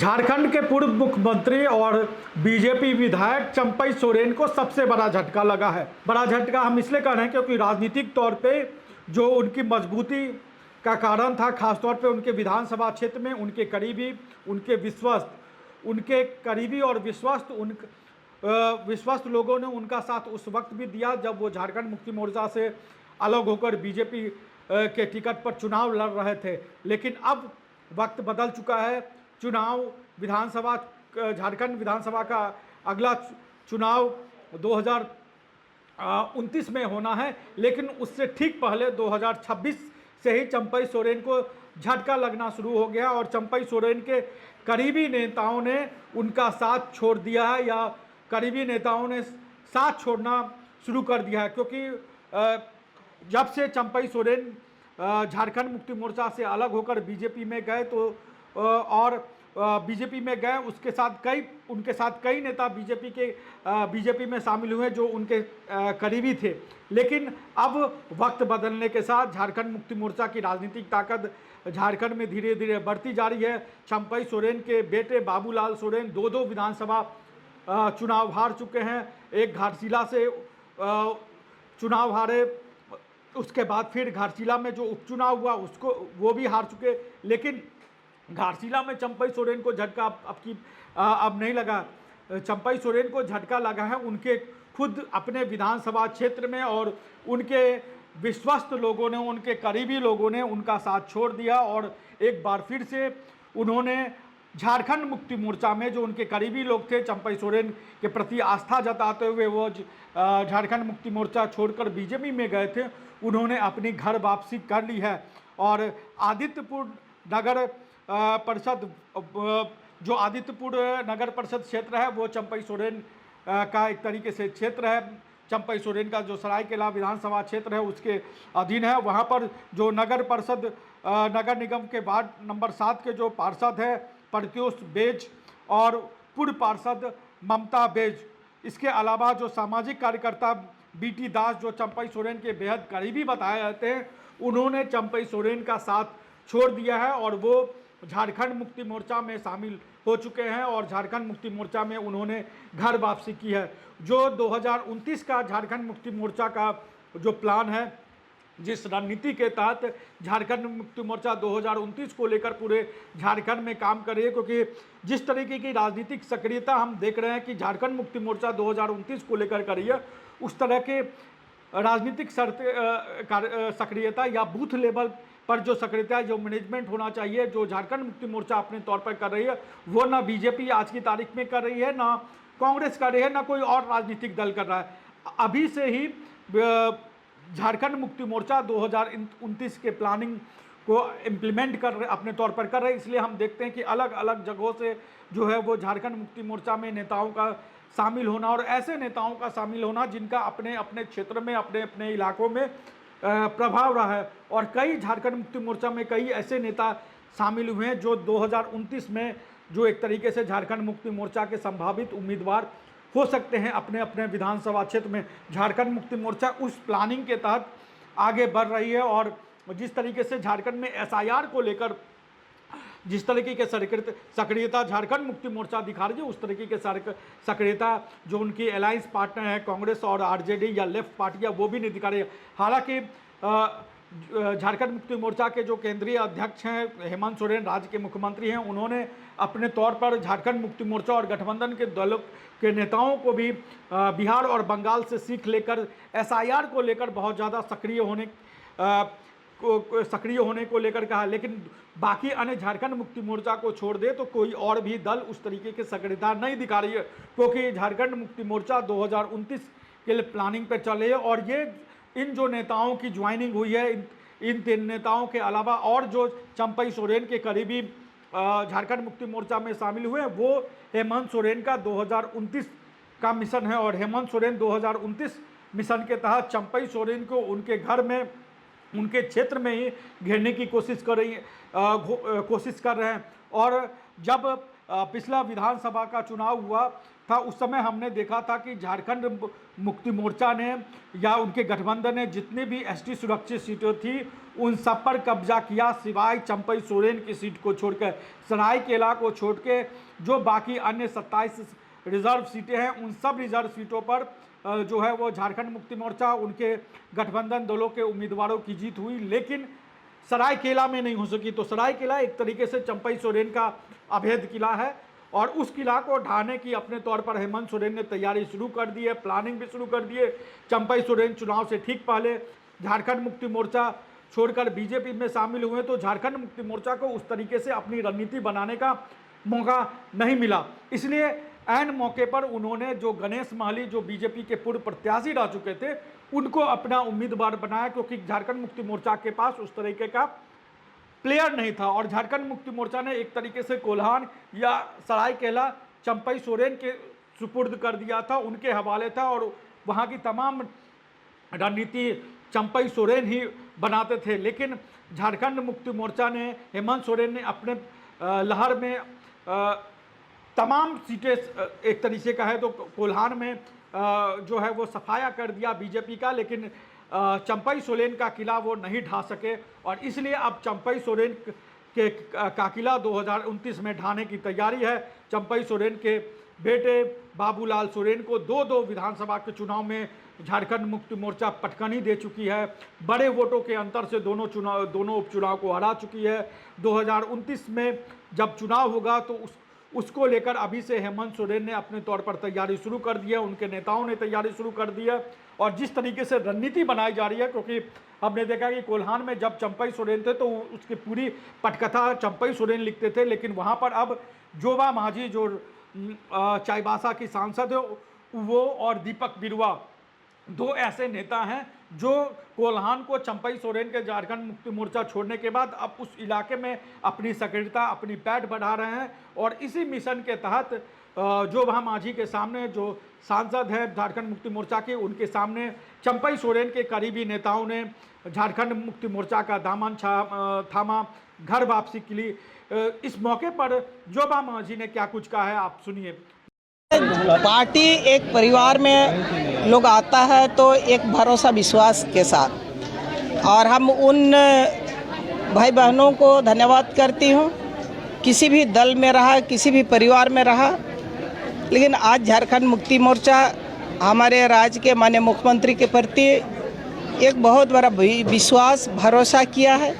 झारखंड के पूर्व मुख्यमंत्री और बीजेपी विधायक चंपई सोरेन को सबसे बड़ा झटका लगा है। बड़ा झटका हम इसलिए कह रहे हैं क्योंकि राजनीतिक तौर पे जो उनकी मजबूती का कारण था, खासतौर पे उनके विधानसभा क्षेत्र में उनके करीबी, उनके विश्वस्त, उनके करीबी और विश्वस्त लोगों ने उनका साथ उस वक्त भी दिया जब वो झारखंड मुक्ति मोर्चा से अलग होकर बीजेपी के टिकट पर चुनाव लड़ रहे थे। लेकिन अब वक्त बदल चुका है। चुनाव विधानसभा, झारखंड विधानसभा का अगला चुनाव 2029 में होना है, लेकिन उससे ठीक पहले 2026 से ही चंपई सोरेन को झटका लगना शुरू हो गया और चंपई सोरेन के करीबी नेताओं ने उनका साथ छोड़ दिया है या करीबी नेताओं ने साथ छोड़ना शुरू कर दिया है। क्योंकि जब से चंपई सोरेन झारखंड मुक्ति मोर्चा से अलग होकर बीजेपी में गए तो और बीजेपी में गए, उनके साथ कई नेता बीजेपी में शामिल हुए जो उनके करीबी थे। लेकिन अब वक्त बदलने के साथ झारखंड मुक्ति मोर्चा की राजनीतिक ताकत झारखंड में धीरे धीरे बढ़ती जा रही है। चंपई सोरेन के बेटे बाबूलाल सोरेन दो विधानसभा चुनाव हार चुके हैं। एक घाटशिला से चुनाव हारे, उसके बाद फिर घाटशिला में जो उपचुनाव हुआ वो भी हार चुके। लेकिन घाटशिला में चंपई सोरेन को झटका अब नहीं लगा। चंपई सोरेन को झटका लगा है उनके खुद अपने विधानसभा क्षेत्र में, और उनके विश्वस्त लोगों ने, उनके करीबी लोगों ने उनका साथ छोड़ दिया और एक बार फिर से उन्होंने झारखंड मुक्ति मोर्चा में जो उनके करीबी लोग थे, चंपई सोरेन के प्रति आस्था जताते हुए वो झारखंड मुक्ति मोर्चा छोड़कर बीजेपी में गए थे, उन्होंने अपनी घर वापसी कर ली है। और आदित्यपुर नगर परिषद, जो आदित्यपुर नगर परिषद क्षेत्र है वो चंपई सोरेन का एक तरीके से क्षेत्र है। चंपई सोरेन का जो सरायकेला विधानसभा क्षेत्र है उसके अधीन है। वहाँ पर जो नगर परिषद, नगर निगम के वार्ड नंबर 7 के जो पार्षद है प्रत्युष बेज और पूर्व पार्षद ममता बेज, इसके अलावा जो सामाजिक कार्यकर्ता बीटी दास जो चंपई सोरेन के बेहद करीबी बताए जाते हैं, उन्होंने चंपई सोरेन का साथ छोड़ दिया है और वो झारखंड मुक्ति मोर्चा में शामिल हो चुके हैं और झारखंड मुक्ति मोर्चा में उन्होंने घर वापसी की है। जो 2029 का झारखंड मुक्ति मोर्चा का जो प्लान है, जिस रणनीति के तहत झारखंड मुक्ति मोर्चा 2029 को लेकर पूरे झारखंड में काम कर रही है, क्योंकि जिस तरीके की राजनीतिक सक्रियता हम देख रहे हैं कि झारखंड मुक्ति मोर्चा 2029 को लेकर कर रही है, उस तरह के राजनीतिक सक्रियता या बूथ लेवल पर जो सक्रियता, जो मैनेजमेंट होना चाहिए, जो झारखंड मुक्ति मोर्चा अपने तौर पर कर रही है, वो ना बीजेपी आज की तारीख में कर रही है, ना कांग्रेस कर रही है, ना कोई और राजनीतिक दल कर रहा है। अभी से ही झारखंड मुक्ति मोर्चा 2029 के प्लानिंग को इम्प्लीमेंट अपने तौर पर कर रहे हैं। इसलिए हम देखते हैं कि अलग अलग जगहों से जो है वो झारखंड मुक्ति मोर्चा में नेताओं का शामिल होना, और ऐसे नेताओं का शामिल होना जिनका अपने अपने क्षेत्र में, अपने अपने इलाकों में प्रभाव रहा है। और कई झारखंड मुक्ति मोर्चा में कई ऐसे नेता शामिल हुए हैं जो 2029 में जो एक तरीके से झारखंड मुक्ति मोर्चा के संभावित उम्मीदवार हो सकते हैं अपने अपने विधानसभा क्षेत्र में। झारखंड मुक्ति मोर्चा उस प्लानिंग के तहत आगे बढ़ रही है और जिस तरीके से झारखंड में एसआईआर को लेकर जिस तरीके के सक्रियता झारखंड मुक्ति मोर्चा दिखा रही है, उस तरीके के सक्रियता जो उनकी अलायंस पार्टनर है कांग्रेस और आरजेडी या लेफ्ट पार्टियां, वो भी नहीं दिखा रही है। हालांकि झारखंड मुक्ति मोर्चा के जो केंद्रीय अध्यक्ष हैं हेमंत सोरेन, राज्य के मुख्यमंत्री हैं, उन्होंने अपने तौर पर झारखंड मुक्ति मोर्चा और गठबंधन के दलों के नेताओं को भी बिहार और बंगाल से सीख लेकर एसआईआर को लेकर बहुत ज़्यादा सक्रिय होने को लेकर कहा। लेकिन बाकी अन्य झारखंड मुक्ति मोर्चा को छोड़ दे तो कोई और भी दल उस तरीके की सक्रियता नहीं दिखा रही है, क्योंकि झारखंड मुक्ति मोर्चा 2029 के लिए प्लानिंग पर चल रही है। और ये इन जो नेताओं की ज्वाइनिंग हुई है, इन 3 नेताओं के अलावा और जो चंपई सोरेन के करीबी झारखंड मुक्ति मोर्चा में शामिल हुए, वो हेमंत सोरेन का 2029 का मिशन है। और हेमंत सोरेन 2029 मिशन के तहत चंपई सोरेन को उनके घर में, उनके क्षेत्र में ही घेरने की कोशिश कर रहे हैं। और जब पिछला विधानसभा का चुनाव हुआ था उस समय हमने देखा था कि झारखंड मुक्ति मोर्चा ने या उनके गठबंधन ने जितनी भी एसटी सुरक्षित सीटें थी उन सब पर कब्जा किया, सिवाय चंपई सोरेन की सीट को छोड़कर, सरायकेला को छोड़ के जो बाकी अन्य 27 रिजर्व सीटें हैं उन सब रिजर्व सीटों पर जो है वो झारखंड मुक्ति मोर्चा उनके गठबंधन दलों के उम्मीदवारों की जीत हुई, लेकिन सरायकेला में नहीं हो सकी। तो सरायकेला एक तरीके से चंपई सोरेन का अभेद किला है और उस किला को ढाने की अपने तौर पर हेमंत सोरेन ने तैयारी शुरू कर दी है, प्लानिंग भी शुरू कर दी है। चंपई सोरेन चुनाव से ठीक पहले झारखंड मुक्ति मोर्चा छोड़कर बीजेपी में शामिल हुए तो झारखंड मुक्ति मोर्चा को उस तरीके से अपनी रणनीति बनाने का मौका नहीं मिला, इसलिए ऐन मौके पर उन्होंने जो गणेश माली जो बीजेपी के पूर्व प्रत्याशी रह चुके थे उनको अपना उम्मीदवार बनाया, क्योंकि झारखंड मुक्ति मोर्चा के पास उस तरीके का प्लेयर नहीं था। और झारखंड मुक्ति मोर्चा ने एक तरीके से कोल्हान या सरायकेला चंपई सोरेन के सुपुर्द कर दिया था, उनके हवाले था और वहाँ की तमाम रणनीति चंपई सोरेन ही बनाते थे। लेकिन झारखंड मुक्ति मोर्चा ने, हेमंत सोरेन ने अपने लहर में तमाम सीटें एक तरीके का है तो कोल्हान में जो है वो सफाया कर दिया बीजेपी का, लेकिन चंपई सोरेन का किला वो नहीं ढा सके और इसलिए अब चंपई सोरेन के का किला 2029 में ढाने की तैयारी है। चंपई सोरेन के बेटे बाबूलाल सोरेन को दो विधानसभा के चुनाव में झारखंड मुक्ति मोर्चा पटकनी दे चुकी है, बड़े वोटों के अंतर से दोनों उपचुनाव को हरा चुकी है। 2029 में जब चुनाव होगा तो उसको लेकर अभी से हेमंत सोरेन ने अपने तौर पर तैयारी शुरू कर दी है, उनके नेताओं ने तैयारी शुरू कर दी है और जिस तरीके से रणनीति बनाई जा रही है, क्योंकि हमने देखा कि कोल्हान में जब चंपई सोरेन थे तो उसकी पूरी पटकथा चंपई सोरेन लिखते थे, लेकिन वहाँ पर अब जोबा मांझी जो चाईबासा की सांसद है वो और दीपक बिरुआ दो ऐसे नेता हैं जो कोल्हान को चंपई सोरेन के झारखंड मुक्ति मोर्चा छोड़ने के बाद अब उस इलाके में अपनी सक्रियता, अपनी पैठ बढ़ा रहे हैं और इसी मिशन के तहत जोबा मांझी के सामने जो सांसद है झारखंड मुक्ति मोर्चा के, उनके सामने चंपई सोरेन के करीबी नेताओं ने झारखंड मुक्ति मोर्चा का दामन थामा, घर वापसी के लिए। इस मौके पर जोबा मांझी ने क्या कुछ कहा है आप सुनिए। पार्टी एक परिवार में लोग आता है तो एक भरोसा विश्वास के साथ, और हम उन भाई बहनों को धन्यवाद करती हूँ, किसी भी दल में रहा, किसी भी परिवार में रहा, लेकिन आज झारखंड मुक्ति मोर्चा हमारे राज्य के माननीय मुख्यमंत्री के प्रति एक बहुत बड़ा विश्वास भरोसा किया है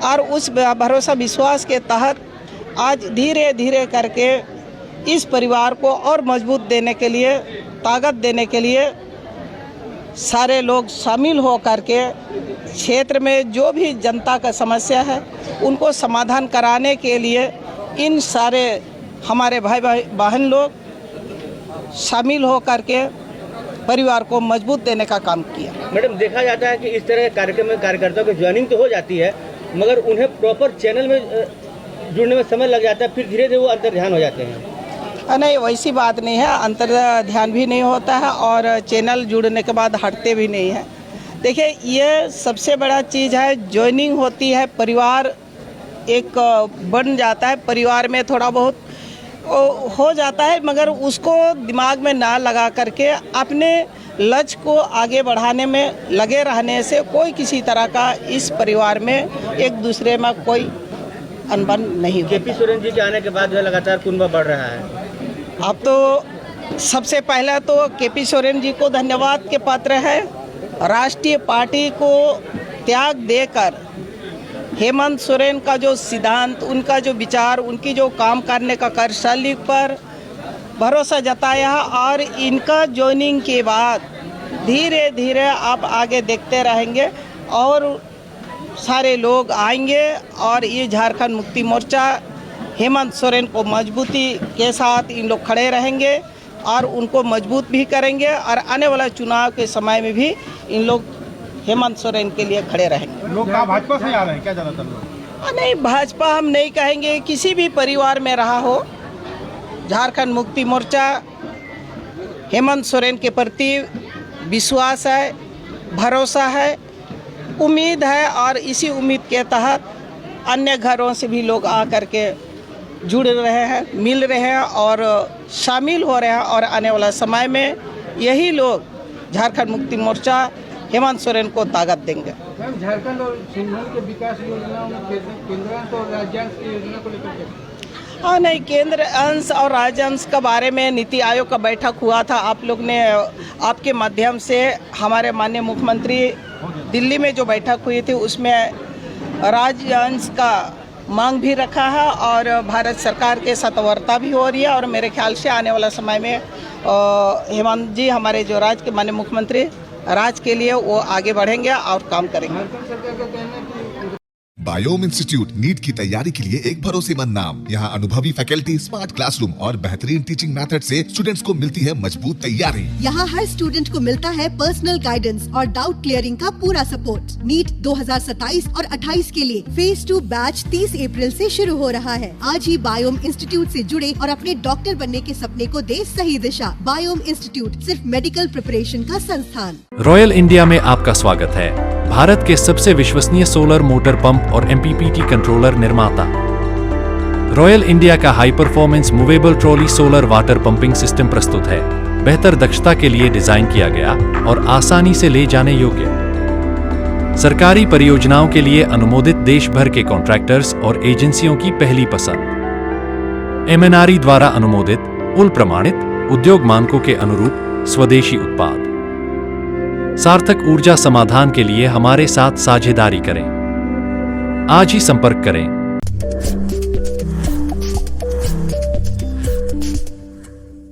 और उस भरोसा विश्वास के तहत आज धीरे धीरे करके इस परिवार को और मजबूत देने के लिए, ताकत देने के लिए सारे लोग शामिल हो करके क्षेत्र में जो भी जनता का समस्या है उनको समाधान कराने के लिए इन सारे हमारे भाई बहन लोग शामिल हो करके परिवार को मजबूत देने का काम किया। मैडम, देखा जाता है कि इस तरह के कार्यक्रम में कार्यकर्ताओं की ज्वाइनिंग तो हो जाती है मगर उन्हें प्रॉपर चैनल में जुड़ने में समय लग जाता है, फिर धीरे धीरे वो अंतर ध्यान हो जाते हैं। नहीं, वैसी बात नहीं है, अंतर ध्यान भी नहीं होता है और चैनल जुड़ने के बाद हटते भी नहीं हैं। देखिए, ये सबसे बड़ा चीज़ है, ज्वाइनिंग होती है, परिवार एक बन जाता है, परिवार में थोड़ा बहुत हो जाता है, मगर उसको दिमाग में ना लगा करके अपने लक्ष्य को आगे बढ़ाने में लगे रहने से कोई किसी तरह का इस परिवार में एक दूसरे में कोई अनबन नहीं होता। केपी सोरेन जी के आने के बाद जो लगातार कुनबा बढ़ रहा है। अब तो सबसे पहले तो केपी सोरेन जी को धन्यवाद के पात्र है, राष्ट्रीय पार्टी को त्याग देकर हेमंत सोरेन का जो सिद्धांत, उनका जो विचार, उनकी जो काम करने का कार्यशैली पर भरोसा जताया और इनका ज्वाइनिंग के बाद धीरे धीरे आप आगे देखते रहेंगे और सारे लोग आएंगे और ये झारखंड मुक्ति मोर्चा हेमंत सोरेन को मजबूती के साथ इन लोग खड़े रहेंगे और उनको मजबूत भी करेंगे और आने वाला चुनाव के समय में भी इन लोग हेमंत सोरेन के लिए खड़े रहेंगे। लोग भाजपा से आ रहे हैं क्या ज़्यादातर लोग? नहीं, भाजपा हम नहीं कहेंगे, किसी भी परिवार में रहा हो, झारखंड मुक्ति मोर्चा हेमंत सोरेन के प्रति विश्वास है, भरोसा है, उम्मीद है और इसी उम्मीद के तहत अन्य घरों से भी लोग आ करके जुड़ रहे हैं, मिल रहे हैं और शामिल हो रहे हैं। और आने वाला समय में यही लोग झारखंड मुक्ति मोर्चा हेमंत सोरेन को ताकत देंगे। मैम, झारखंड और सिंहभूम के विकास योजनाओं में केंद्रांश और राज्यांश की योजना को लेकर हाँ नहीं, केंद्र अंश और राज्य अंश के बारे में नीति आयोग का बैठक हुआ था। आप लोग ने आपके माध्यम से हमारे माननीय मुख्यमंत्री दिल्ली में जो बैठक हुई थी उसमें राज्य अंश का मांग भी रखा है और भारत सरकार के साथ वार्ता भी हो रही है। और मेरे ख्याल से आने वाला समय में हेमंत जी हमारे जो राज्य के माननीय मुख्यमंत्री राज्य के लिए वो आगे बढ़ेंगे और काम करेंगे। झारखंड सरकार का कहना है कि बायोम इंस्टीट्यूट नीट की तैयारी के लिए एक भरोसेमंद नाम। यहाँ अनुभवी फैकल्टी, स्मार्ट क्लासरूम और बेहतरीन टीचिंग मेथड से स्टूडेंट्स को मिलती है मजबूत तैयारी। यहाँ हर स्टूडेंट को मिलता है पर्सनल गाइडेंस और डाउट क्लियरिंग का पूरा सपोर्ट। नीट 2027 और 28 के लिए फेज 2 बैच 30 अप्रैल से शुरू हो रहा है। आज ही बायोम इंस्टीट्यूट से जुड़े और अपने डॉक्टर बनने के सपने को दे सही दिशा। बायोम इंस्टीट्यूट सिर्फ मेडिकल प्रिपरेशन का संस्थान। रॉयल इंडिया में आपका स्वागत है। भारत के सबसे विश्वसनीय सोलर मोटर पंप और MPPT कंट्रोलर निर्माता। रॉयल इंडिया का high performance movable trolley solar water pumping system प्रस्तुत है। बेहतर दक्षता के लिए डिजाइन किया गया और आसानी से ले जाने योग्य। सरकारी परियोजनाओं के लिए अनुमोदित देश भर के कॉन्ट्रैक्टर्स और एजेंसियों की पहली पसंद। MNRE द्वारा अनुमोदित, उल प्रमाणित, उद्योग मानकों के अनुरूप स्वदेशी उत्पाद। सार्थक ऊर्जा समाधान के लिए हमारे साथ साझेदारी करें। आज ही संपर्क करें।